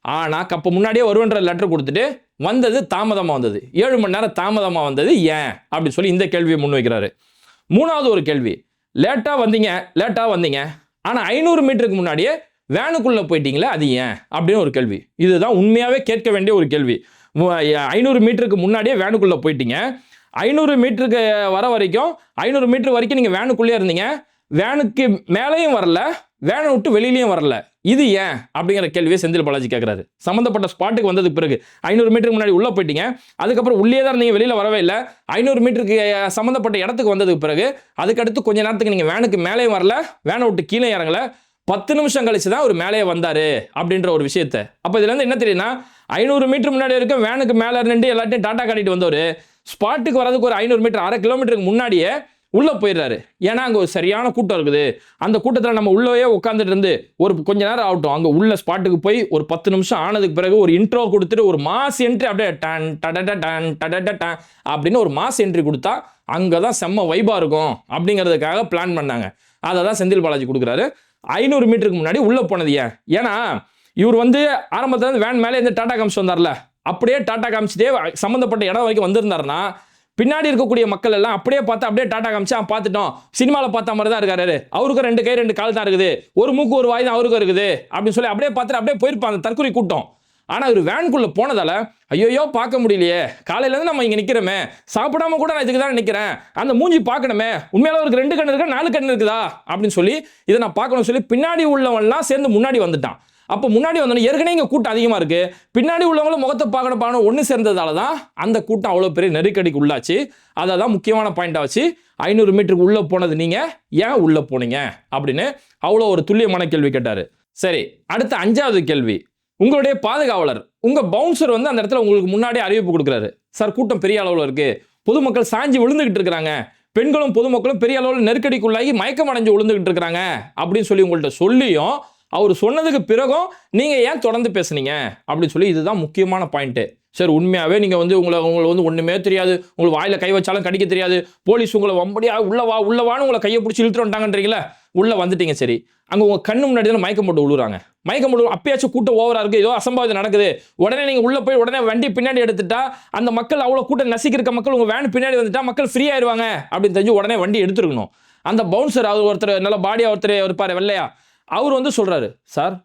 ஆனால் அப்போ முன்னாடியே வருவன்ற லெட்டர் கொடுத்துட்டு வந்தது தாமதமாக வந்தது, 7 மணி நேரம் தாமதமாக வந்தது ஏன் அப்படின்னு சொல்லி இந்த கேள்வியை முன்வைக்கிறாரு. மூணாவது ஒரு கேள்வி, லேட்டாக வந்தீங்க ஆனால் 500 மீட்டருக்கு முன்னாடியே வேனுக்குள்ளே போயிட்டீங்களே, அது ஏன் அப்படின்னு ஒரு கேள்வி. இதுதான் உண்மையாகவே கேட்க வேண்டிய ஒரு கேள்வி. 500 மீட்டருக்கு முன்னாடியே வேனுக்குள்ளே போயிட்டீங்க, 500 மீட்டருக்கு வர வரைக்கும் 500 மீட்டர் வரைக்கும் நீங்கள் வேனுக்குள்ளே இருந்தீங்க, வேனுக்கு மேலேயும் வரல, வேனை விட்டு வெளியிலையும் வரல, இது ஏன் அப்படிங்கிற கேள்வியை செந்தில் பாலாஜி கேட்குறாரு. சம்மந்தப்பட்ட ஸ்பாட்டுக்கு வந்ததுக்கு பிறகு 500 மீட்டருக்கு முன்னாடி உள்ளே போயிட்டீங்க, அதுக்கப்புறம் உள்ளே தான் நீங்கள் வெளியில் வரவே இல்லை, 500 மீட்டருக்கு சம்மந்தப்பட்ட இடத்துக்கு வந்ததுக்கு பிறகு அதுக்கடுத்து கொஞ்ச நேரத்துக்கு நீங்கள் வேனுக்கு மேலேயும் வரல, வேனை விட்டு கீழே இறங்கல, 10 நிமிஷம் கழிச்சு தான் ஒரு மேலேயே வந்தார் அப்படின்ற ஒரு விஷயத்தை. அப்போ இதுலேருந்து என்ன தெரியுதுன்னா, 500 மீட்டர் முன்னாடி வரைக்கும் வேனுக்கு மேலே நின்று எல்லாத்தையும் டாட்டா காட்டிட்டு வந்தவர் ஸ்பாட்டுக்கு வரதுக்கு ஒரு 500 மீட்டர் 1/2 கிலோமீட்டருக்கு முன்னாடியே உள்ளே போயிடுறாரு. ஏன்னா அங்கே ஒரு சரியான கூட்டம் இருக்குது, அந்த கூட்டத்தில் நம்ம உள்ளவே உட்காந்துட்டு இருந்து ஒரு கொஞ்ச நேரம் ஆகட்டும், அங்கே உள்ள ஸ்பாட்டுக்கு போய் ஒரு 10 நிமிஷம் ஆனதுக்கு பிறகு ஒரு இன்ட்ரோ கொடுத்துட்டு ஒரு மாஸ் என்ட்ரி அப்படியே டன் டட டன் டட டன் அப்படின்னு ஒரு மாஸ் என்ட்ரி கொடுத்தா அங்கே தான் செம்ம வைபாக இருக்கும் அப்படிங்கிறதுக்காக பிளான் பண்ணாங்க. அதை தான் செந்தில் பாலாஜி கொடுக்குறாரு. 500 மீட்டருக்கு முன்னாடி உள்ளே போனது ஏன்? ஏன்னா இவர் வந்து ஆரம்பத்தில் இருந்து வேன் மேலே இருந்து டாட்டா காமிச்சு வந்தார்ல, அப்படியே டாட்டா காமிச்சிட்டே சம்மந்தப்பட்ட இடம் வரைக்கும் வந்திருந்தாருன்னா பின்னாடி இருக்கக்கூடிய மக்கள் எல்லாம் அப்படியே பார்த்தா அப்படியே டாட்டா காமிச்சு பார்த்துட்டோம், சினிமாவில் பார்த்த மாதிரி தான் இருக்காரு, அவருக்கு 2 கை 2 கால் தான் இருக்குது, ஒரு மூக்கு ஒரு வாய் தான் அவருக்கும் இருக்குது அப்படின்னு சொல்லி அப்படியே பார்த்துட்டு அப்படியே போயிருப்பாங்க தற்கொலை கூட்டம். ஆனால் இவர் வேனுக்குள்ளே போனதால ஐயோ பார்க்க முடியலையே, காலையிலேருந்து நம்ம இங்கே நிற்கிறோமே, சாப்பிடாம கூட நான் இதுக்கு தான் நிற்கிறேன், அந்த மூஞ்சி பார்க்கணுமே, உண்மையால அவருக்கு 2 கண் இருக்கா 4 கண் இருக்குதா அப்படின்னு சொல்லி இதை நான் பார்க்கணும்னு சொல்லி பின்னாடி உள்ளவன்லாம் சேர்ந்து முன்னாடி வந்துட்டான். அப்போ முன்னாடி வந்தோடனே ஏற்கனவே இங்கே கூட்டம் அதிகமாக இருக்குது, பின்னாடி உள்ளவங்களும் முகத்தை பார்க்கணும் ஒன்று சேர்ந்ததால தான் அந்த கூட்டம் அவ்வளோ பெரிய நெருக்கடிக்கு உள்ளாச்சு. அதை தான் முக்கியமான பாயிண்டாக வச்சு 500 மீட்டருக்கு உள்ளே போனது நீங்கள் ஏன் உள்ளே போனீங்க அப்படின்னு அவ்வளோ ஒரு துல்லியமான கேள்வி கேட்டார். சரி, அடுத்த 5வது கேள்வி, உங்களுடைய பாதுகாவலர் உங்கள் பவுன்சர் வந்து அந்த இடத்துல உங்களுக்கு முன்னாடியே அறிவிப்பு கொடுக்குறாரு, சார் கூட்டம் பெரிய அளவில் இருக்குது, பொதுமக்கள் சாஞ்சி விழுந்துகிட்டு இருக்கிறாங்க, பெண்களும் பொதுமக்களும் பெரிய அளவில் நெருக்கடிக்குள்ளாகி மயக்கம் அடைஞ்சு விழுந்துகிட்டு இருக்கிறாங்க அப்படின்னு சொல்லி உங்கள்கிட்ட சொல்லியும் அவர் சொன்னதுக்கு பிறகும் நீங்கள் ஏன் தொடர்ந்து பேசுனீங்க அப்படின்னு சொல்லி இதுதான் முக்கியமான பாயிண்ட்டு. சரி, உண்மையாகவே நீங்கள் வந்து உங்களை வந்து ஒன்றுமே தெரியாது, உங்களுக்கு வாயில் கை வச்சாலும் கடிக்க தெரியாது, போலீஸ் உங்களை வம்படியா உள்ளவான்னு உங்களை கையை பிடிச்சி இழுத்துட்டு வந்துட்டாங்கன்றீங்களா, உள்ளே வந்துட்டீங்க. சரி, அங்கே உங்கள் கண்ணு முன்னாடி தான் மயக்கம் போட்டு விழுறாங்க, அப்பயாச்சும் கூட்டம் ஓவராக இருக்குது, ஏதோ அசம்பாவிதம் நடக்குது, உடனே நீங்கள் உள்ளே போய் உடனே வண்டி பின்னாடி எடுத்துட்டா அந்த மக்கள் அவ்வளோ கூட்டம் நசிக்கிற மக்கள் உங்கள் வேன் பின்னாடி வந்துட்டா மக்கள் ஃப்ரீ ஆயிடுவாங்க அப்படின்னு தெரிஞ்சு உடனே வண்டி எடுத்துருக்கணும். அந்த பவுன்சர் அவர் ஒருத்தர் நல்ல பாடியாக ஒருத்தர் இருப்பார் வெள்ளையா, அவர் வந்து சொல்கிறாரு, சார்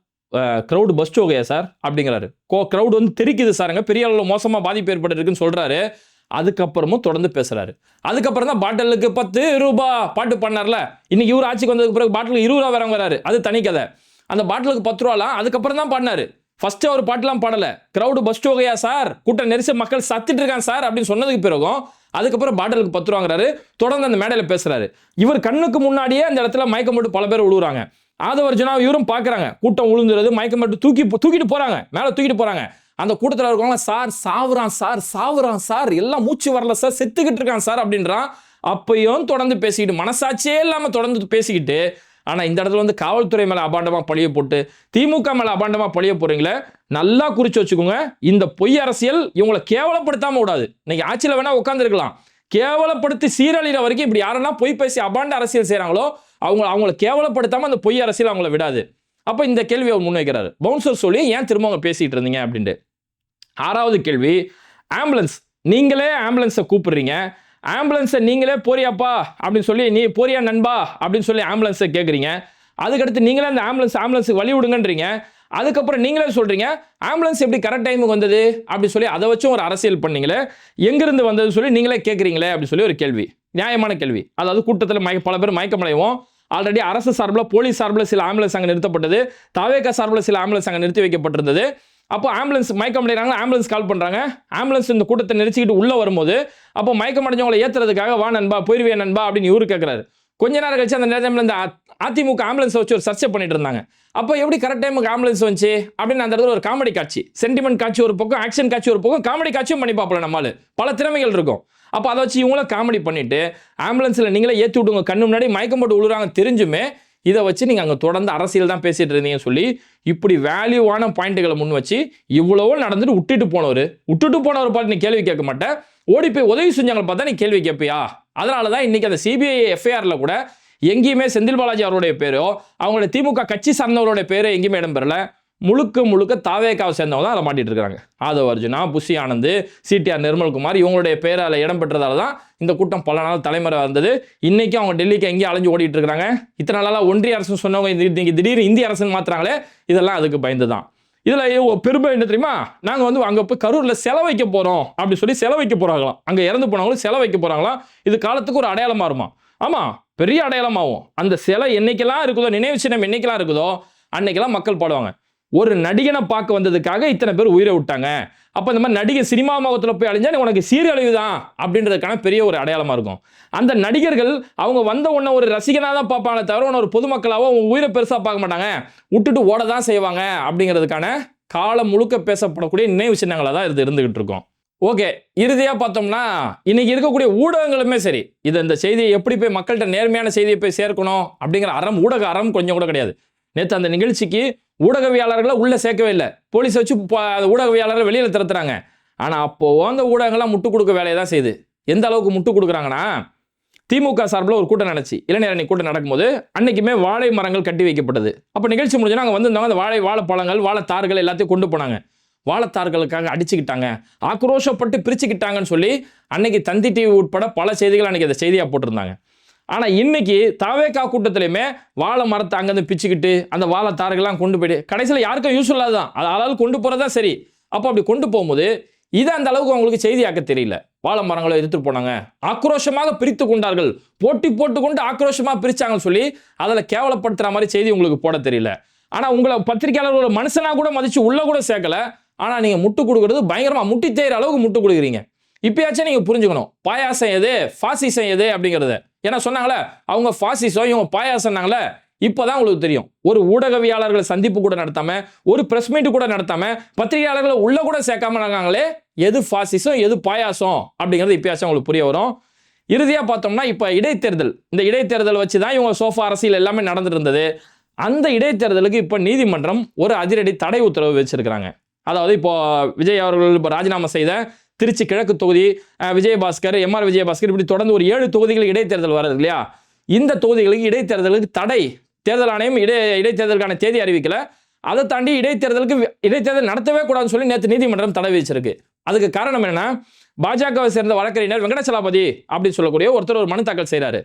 க்ரௌடு பஸ் சோகையா சார் அப்படிங்கிறாரு, க்ரௌடு வந்து தெரிக்குது சாருங்க, பெரிய அளவில் மோசமாக பாதிப்பு ஏற்பட்டுருக்குன்னு சொல்கிறாரு. அதுக்கப்புறமும் தொடர்ந்து பேசுகிறாரு. அதுக்கப்புறம் தான் பாட்டிலுக்கு 10 ரூபாய் பாட்டு பண்ணார்ல, இன்னைக்கு இவர் ஆட்சிக்கு வந்ததுக்கு பிறகு பாட்டிலுக்கு 20 ரூபா வேற வராரு, அது தனி கதை. அந்த பாட்டிலுக்கு 10 ரூபாலாம் அதுக்கப்புறம் தான் பாடினாரு, ஃபர்ஸ்ட் அவர் பாட்டுலாம் பாடலை. க்ரௌடு பஸ் சோகையா சார், கூட்டம் நெரிசல் மக்கள் சத்திட்டு இருக்காங்க சார் அப்படின்னு சொன்னதுக்கு பிறகும் அதுக்கப்புறம் பாட்டிலுக்கு 10 ரூபாங்கிறாரு, தொடர்ந்து அந்த மேடையில் பேசுகிறாரு. இவர் கண்ணுக்கு முன்னாடியே அந்த இடத்துல மயக்கம் போட்டு பல பேர் விழுவுறாங்க. ஆதவர்ஜுனா இவரும் பார்க்குறாங்க, கூட்டம் உளுந்துறது, மயக்கம் மட்டும் தூக்கிட்டு போகிறாங்க, மேலே தூக்கிட்டு போகிறாங்க. அந்த கூட்டத்தில் இருக்கவங்க சார் சாவுறான் சார், எல்லாம் மூச்சு வரல சார், செத்துக்கிட்டு இருக்கான் சார் அப்படின்றான். அப்பையும் தொடர்ந்து பேசிக்கிட்டு, மனசாட்சியே இல்லாமல் தொடர்ந்து பேசிக்கிட்டு, ஆனால் இந்த இடத்துல வந்து காவல்துறை மேலே அபாண்டமாக பழிய போட்டு திமுக மேலே அபாண்டமாக பழிய போகிறீங்களே, நல்லா குறித்து வச்சுக்கோங்க. இந்த பொய் அரசியல் இவங்களை கேவலப்படுத்தாமல் விடாது. இன்னைக்கு ஆட்சியில் வேணால் உட்காந்துருக்கலாம், கேவலப்படுத்தி சீரழிகிற வரைக்கும் இப்படி யாரெல்லாம் பொய் பேசி அபாண்ட அரசியல் செய்கிறாங்களோ அவங்கள கேவலப்படுத்தாமல் அந்த பொய் அரசியல் அவங்கள விடாது. அப்போ இந்த கேள்வி அவர் முன்வைக்கிறாரு, பவுன்சர் சொல்லி ஏன் திரும்ப அவங்க பேசிகிட்டு இருந்தீங்க அப்படின்ட்டு. 6வது கேள்வி, ஆம்புலன்ஸ், நீங்களே ஆம்புலன்ஸை கூப்பிடுறீங்க, ஆம்புலன்ஸை நீங்களே போறியாப்பா அப்படின்னு சொல்லி, நீ போறியா நண்பா அப்படின்னு சொல்லி ஆம்புலன்ஸை கேட்குறீங்க. அதுக்கடுத்து நீங்களே அந்த ஆம்புலன்ஸுக்கு வழி விடுங்கன்றீங்க. அதுக்கப்புறம் நீங்களே சொல்றீங்க ஆம்புலன்ஸ் எப்படி கரெக்ட் டைமுக்கு வந்தது அப்படி சொல்லி அதை வச்சும் ஒரு அரசியல் பண்ணீங்களே, எங்கிருந்து வந்தது சொல்லி நீங்களே கேட்குறீங்களே அப்படி சொல்லி ஒரு கேள்வி, நியாயமான கேள்வி. அதாவது கூட்டத்தில் பல பேர் மயக்கமடைவோம். ஆல்ரெடி அரசு சார்பில், போலீஸ் சார்பில் சில ஆம்புலன்ஸ் அங்கே நிறுத்தப்பட்டது, தாவேகா சார்பில் சில ஆம்புலன்ஸ் அங்கே நிறுத்தி வைக்கப்பட்டிருந்தது. அப்போ ஆம்புலன்ஸ் மயக்கமடைகிறாங்க, ஆம்புலன்ஸ் கால் பண்ணுறாங்க, ஆம்புலன்ஸ் இந்த கூட்டத்தை நெரிச்சிக்கிட்டு உள்ளே வரும்போது அப்போ மயக்கமடைஞ்சவங்களை ஏற்றுறதுக்காக வா நண்பா, போயிருவே நண்பா அப்படின்னு இவரு கேட்குறாரு. கொஞ்ச நேரம் கழிச்சு அந்த நேரத்தில் இந்த அதிமுக ஆம்புலன்ஸை வச்சு ஒரு சர்ச்சை பண்ணிட்டு இருந்தாங்க. அப்போ எப்படி கரெக்ட் டைமுக்கு ஆம்புலன்ஸ் வந்துச்சு அப்படின்னு அந்த இடத்துல ஒரு காமெடி காட்சி, சென்டிமெண்ட் காட்சி ஒரு பக்கம், ஆக்ஷன் காட்சி ஒரு பக்கம், காமெடி காட்சியும் பண்ணி பார்ப்பல. நம்மளால பல திறமைகள் இருக்கும். அப்போ அதை வச்சு இவங்களும் காமெடி பண்ணிட்டு ஆம்புலன்ஸில் நீங்களே ஏற்றி விடுங்க, கண்ணு முன்னாடி மயக்கம் போட்டு விழுறாங்க தெரிஞ்சுமே இதை வச்சு நீங்கள் அங்கே தொடர்ந்து அரசியல் தான் பேசிட்டு இருந்தீங்கன்னு சொல்லி இப்படி வேல்யூவான பாயிண்ட்டுகளை முன் வச்சு இவ்வளவோ நடந்துட்டு விட்டுட்டு போனவர் பார்த்து நீ கேள்வி கேட்க மாட்டேன், ஓடி போய் உதவி செஞ்சாங்க பார்த்தா நீ கேள்வி கேட்பியா? அதனால தான் இன்னைக்கு அந்த சிபிஐ எஃப்ஐஆர்ல கூட எங்கேயுமே செந்தில் பாலாஜி அவருடைய பேரோ அவங்களுடைய திமுக கட்சி சார்ந்தவருடைய பேரோ எங்கேயுமே இடம்பெறல. முழுக்க தாவேகாவை சேர்ந்தவங்க தான் அதை மாட்டிட்டு இருக்காங்க. ஆதவ அர்ஜுனா, புஷி ஆனந்த், சிடிஆர் நிர்மல்குமார் இவங்களுடைய பேர் அதில் இடம் பெற்றதால தான் இந்த கூட்டம் பல நாள் தலைமுறை வந்தது. இன்னைக்கும் அவங்க டெல்லிக்கு எங்கேயும் அலைஞ்சு ஓடிட்டு இருக்காங்க. இத்தனை நாளாக ஒன்றிய அரசு சொன்னவங்க இன்னைக்கு திடீர்னு இந்திய அரசுன்னு மாத்துறாங்களே, இதெல்லாம் அதுக்கு பயந்து தான். இதில் பெருமை என்ன தெரியுமா, நாங்கள் வந்து அங்கே போய் கரூரில் செலவைக்க போகிறோம் அப்படி சொல்லி செலவைக்க போகிறாங்களாம். அங்கே இறந்து போனவங்களும் செலவைக்க போகிறாங்களாம். இது காலத்துக்கு ஒரு அடையாளமாக இருமா. ஆமாம், பெரிய அடையாளமாகும். அந்த சிலை என்னைக்கெல்லாம் இருக்குதோ, நினைவு சின்னம் என்னைக்கெல்லாம் இருக்குதோ அன்னைக்கெல்லாம் மக்கள் பாடுவாங்க, ஒரு நடிகனை பார்க்க வந்ததுக்காக இத்தனை பேர் உயிரை விட்டாங்க. அப்போ இந்த மாதிரி நடிகை சினிமா முகத்தில் போய் அழிஞ்சா உனக்கு சீரழிவு தான் அப்படின்றதுக்கான பெரிய ஒரு அடையாளமாக இருக்கும். அந்த நடிகர்கள் அவங்க வந்த உடனே ஒரு ரசிகனாக தான் பார்ப்பாங்களே தவிர ஒரு பொதுமக்களாவோ அவங்க உயிரை பெருசாக பார்க்க மாட்டாங்க, விட்டுட்டு ஓட தான் செய்வாங்க. அப்படிங்கிறதுக்கான காலம் முழுக்க பேசப்படக்கூடிய நினைவு சின்னங்களாக தான் இது இருந்துகிட்டு இருக்கும். ஓகே, இறுதியாக பார்த்தோம்னா இன்னைக்கு இருக்கக்கூடிய ஊடகங்களுமே சரி, இந்த செய்தியை எப்படி போய் மக்கள்கிட்ட நேர்மையான செய்தியை போய் சேர்க்கணும் அப்படிங்கிற ஊடக அறம் கொஞ்சம் கூட கிடையாது. நேற்று அந்த நிகழ்ச்சிக்கு ஊடகவியாளர்களை உள்ளே சேர்க்கவே இல்லை, போலீஸ் வச்சு ஊடகவியாளர்கள் வெளியில் திறத்துறாங்க. ஆனால் அப்போ அந்த ஊடகங்கள்லாம் முட்டு கொடுக்க வேலையை தான் செய்யுது. எந்த அளவுக்கு முட்டு கொடுக்குறாங்கன்னா, திமுக சார்பில் ஒரு கூட்டம் நடந்துச்சு, இளைஞர் அணி கூட்டம் நடக்கும்போது அன்னைக்குமே வாழை மரங்கள் கட்டி வைக்கப்பட்டது. அப்போ நிகழ்ச்சி முடிஞ்சோன்னா அங்கே வந்திருந்தவங்க அந்த வாழைப்பழங்கள், வாழைத்தார்கள் எல்லாத்தையும் கொண்டு போனாங்க. வாழைத்தார்களுக்காக அடிச்சுக்கிட்டாங்க, ஆக்ரோஷப்பட்டு பிரிச்சுக்கிட்டாங்கன்னு சொல்லி அன்னைக்கு தந்தி டிவி உட்பட பல செய்திகள் அன்னைக்கு அந்த செய்தியாக போட்டிருந்தாங்க. ஆனால் இன்னைக்கு தாவேகா கூட்டத்திலையுமே வாழை மரத்தை அங்கேருந்து பிச்சுக்கிட்டு அந்த வாழைத்தார்கள்லாம் கொண்டு போயிட்டு கடைசியில் யாருக்கும் யூஸ் இல்லாதான், அதாவது கொண்டு போகிறதா சரி. அப்போ அப்படி கொண்டு போகும்போது இதை அந்த அளவுக்கு அவங்களுக்கு செய்தியாக்க தெரியல. வாழை மரங்களை எடுத்துட்டு போனாங்க, ஆக்ரோஷமாக பிரித்து கொண்டார்கள், போட்டி போட்டுக்கொண்டு ஆக்ரோஷமாக பிரிச்சாங்கன்னு சொல்லி அதில் கேவலப்படுத்துகிற மாதிரி செய்தி உங்களுக்கு போட தெரியல. ஆனால் உங்களை பத்திரிகையாளர் ஒரு மனுஷனாக கூட மதித்து உள்ள கூட சேர்க்கல. ஆனால் நீங்கள் முட்டு கொடுக்குறது பயங்கரமாக முட்டி தேய்கிற அளவுக்கு முட்டு கொடுக்குறீங்க. இப்பயாச்சும் நீங்கள் புரிஞ்சுக்கணும், பாயாசம் எது ஃபாசிசம் எது அப்படிங்கிறத. ஏன்னா சொன்னாங்களே அவங்க ஃபாசிசம், இவங்க பாயாசம்னாங்களே, இப்போதான் உங்களுக்கு தெரியும். ஒரு ஊடகவியாளர்கள் சந்திப்பு கூட நடத்தாம, ஒரு பிரஸ் மீட் கூட நடத்தாம, பத்திரிகையாளர்களை உள்ள கூட சேர்க்காம இருக்காங்களே, எது ஃபாசிசம் எது பாயாசம் அப்படிங்கிறது இப்பயாச்சும் உங்களுக்கு புரிய வரும். இறுதியாக பார்த்தோம்னா இப்போ இடைத்தேர்தல், இந்த இடைத்தேர்தல் வச்சு தான் இவங்க சோஃபா அரசியல் எல்லாமே நடந்துட்டு இருந்தது. அந்த இடைத்தேர்தலுக்கு இப்போ நீதிமன்றம் ஒரு அதிரடி தடை உத்தரவு வச்சிருக்கிறாங்க. அதாவது இப்போ விஜய் அவர்கள் இப்போ ராஜினாமா செய்த திருச்சி கிழக்கு தொகுதி, விஜயபாஸ்கர், எம்ஆர் விஜயபாஸ்கர், இப்படி தொடர்ந்து ஒரு 7 தொகுதிகளுக்கு இடைத்தேர்தல் வருது இல்லையா. இந்த தொகுதிகளுக்கு இடைத்தேர்தலுக்கு தடை, தேர்தல் ஆணையம் இடைத்தேர்தலுக்கான தேதி அறிவிக்கல. அதை தாண்டி இடைத்தேர்தல் நடத்தவே கூடாதுன்னு சொல்லி நேற்று நீதிமன்றம் தடை வச்சிருக்கு. அதுக்கு காரணம் என்னன்னா, பாஜகவை சேர்ந்த வழக்கறிஞர் வெங்கடாச்சலபதி அப்படின்னு சொல்லக்கூடிய ஒருத்தர் ஒரு மனு தாக்கல் செய்கிறாரு.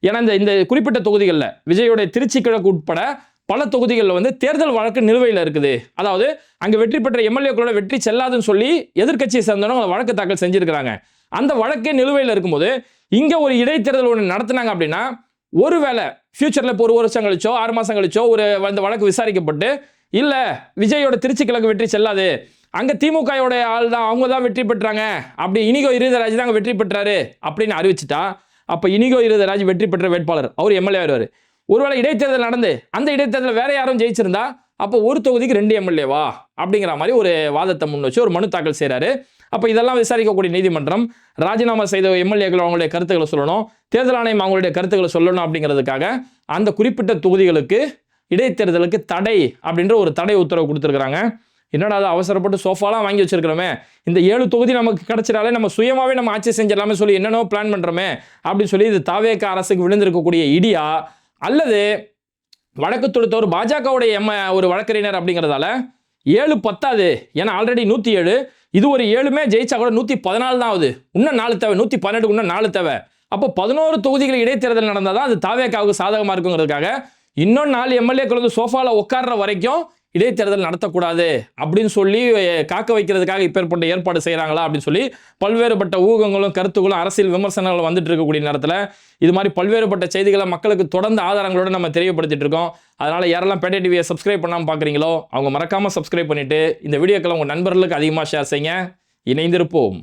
ஏன்னா இந்த குறிப்பிட்ட தொகுதிகளில் விஜயோடைய திருச்சி கிழக்கு உட்பட பல தொகுதிகளில் வந்து தேர்தல் வழக்கு நிலுவையில் இருக்குது. அதாவது அங்கே வெற்றி பெற்ற எம்எல்ஏக்களோட வெற்றி செல்லாதுன்னு சொல்லி எதிர்க்கட்சியை சேர்ந்தவங்க வழக்கு தாக்கல் செஞ்சிருக்கிறாங்க. அந்த வழக்கே நிலுவையில் இருக்கும்போது இங்கே ஒரு இடைத்தேர்தல் ஒன்று நடத்தினாங்க அப்படின்னா, ஒருவேளை ஃபியூச்சரில் இப்போ 1 வருஷம் கழிச்சோ 6 மாதம் கழிச்சோ அந்த வழக்கு விசாரிக்கப்பட்டு, இல்லை விஜயோட திருச்சி கிழக்கு வெற்றி செல்லாது, அங்கே திமுகவோட ஆள் தான், அவங்க தான் வெற்றி பெற்றாங்க, அப்படி இனிகோ இருதராஜ் தான் வெற்றி பெற்றாரு அப்படின்னு அறிவிச்சிட்டா, அப்போ இனிகோ இருதராஜ் வெற்றி பெற்ற வேட்பாளர், அவர் எம்எல்ஏ வருவார். ஒருவேளை இடைத்தேர்தல் நடந்து அந்த இடைத்தேர்தல் வேற யாரும் ஜெயிச்சிருந்தா அப்போ ஒரு தொகுதிக்கு 2 எம்எல்ஏவா அப்படிங்கிற மாதிரி ஒரு வாதத்தை முன் வச்சு ஒரு மனு தாக்கல் செய்கிறாரு. அப்போ இதெல்லாம் விசாரிக்கக்கூடிய நீதிமன்றம் ராஜினாமா செய்த எம்எல்ஏக்கள் அவங்களுடைய கருத்துக்களை சொல்லணும், தேர்தல் ஆணையம் அவங்களுடைய கருத்துக்களை சொல்லணும் அப்படிங்கிறதுக்காக அந்த குறிப்பிட்ட தொகுதிகளுக்கு இடைத்தேர்தலுக்கு தடை அப்படின்ற ஒரு தடை உத்தரவு கொடுத்துருக்குறாங்க. என்னடா அது அவசரப்பட்டு சோஃபாலாம் வாங்கி வச்சிருக்கிறோமே, இந்த 7 தொகுதி நமக்கு கிடைச்சிடாலே நம்ம சுயமாகவே நம்ம ஆட்சி செஞ்சிடலாமே சொல்லி என்னென்னோ பிளான் பண்ணுறோமே அப்படின்னு சொல்லி இது தாவேக அரசுக்கு விழுந்திருக்கக்கூடிய இடியா, அல்லது வழக்கு தொடுத்த ஒரு பாஜகவுடைய ஒரு வழக்கறிஞர் அப்படிங்கிறதால 7 பத்தாது, ஏன்னா ஆல்ரெடி 107, இது ஒரு 7மே ஜெயிச்சா கூட 114 தான் ஆகுது, இன்னும் 4 தேவை, 112 இன்னும் 4 தேவை, அப்போ 11 தொகுதிகள் இடைத்தேர்தல் நடந்தால் தான் அது தாவேகாவுக்கு சாதகமாக இருக்குங்கிறதுக்காக இன்னும் 4 எம்எல்ஏக்கள் வந்து சோஃபாவில் உட்கார்ற வரைக்கும் இடைத்தேர்தல் நடத்தக்கூடாது அப்படின்னு சொல்லி காக்க வைக்கிறதுக்காக இப்பேற்பட்ட ஏற்பாடு செய்கிறாங்களா அப்படின்னு சொல்லி பல்வேறுபட்ட ஊகங்களும் கருத்துக்களும் அரசியல் விமர்சனங்களும் வந்துட்டு இருக்கக்கூடிய நேரத்தில் இது மாதிரி பல்வேறுபட்ட செய்திகளை மக்களுக்கு தொடர்ந்து ஆதாரங்களோடு நம்ம தெரியப்படுத்திட்டு இருக்கோம். அதனால் யாரெல்லாம் பேட்டை டிவியை சப்ஸ்கிரைப் பண்ணாமல் பார்க்குறீங்களோ அவங்க மறக்காமல் சப்ஸ்கிரைப் பண்ணிவிட்டு இந்த வீடியோக்களை உங்கள் நண்பர்களுக்கு அதிகமாக ஷேர் செய்யுங்க. இணைந்திருப்போம்.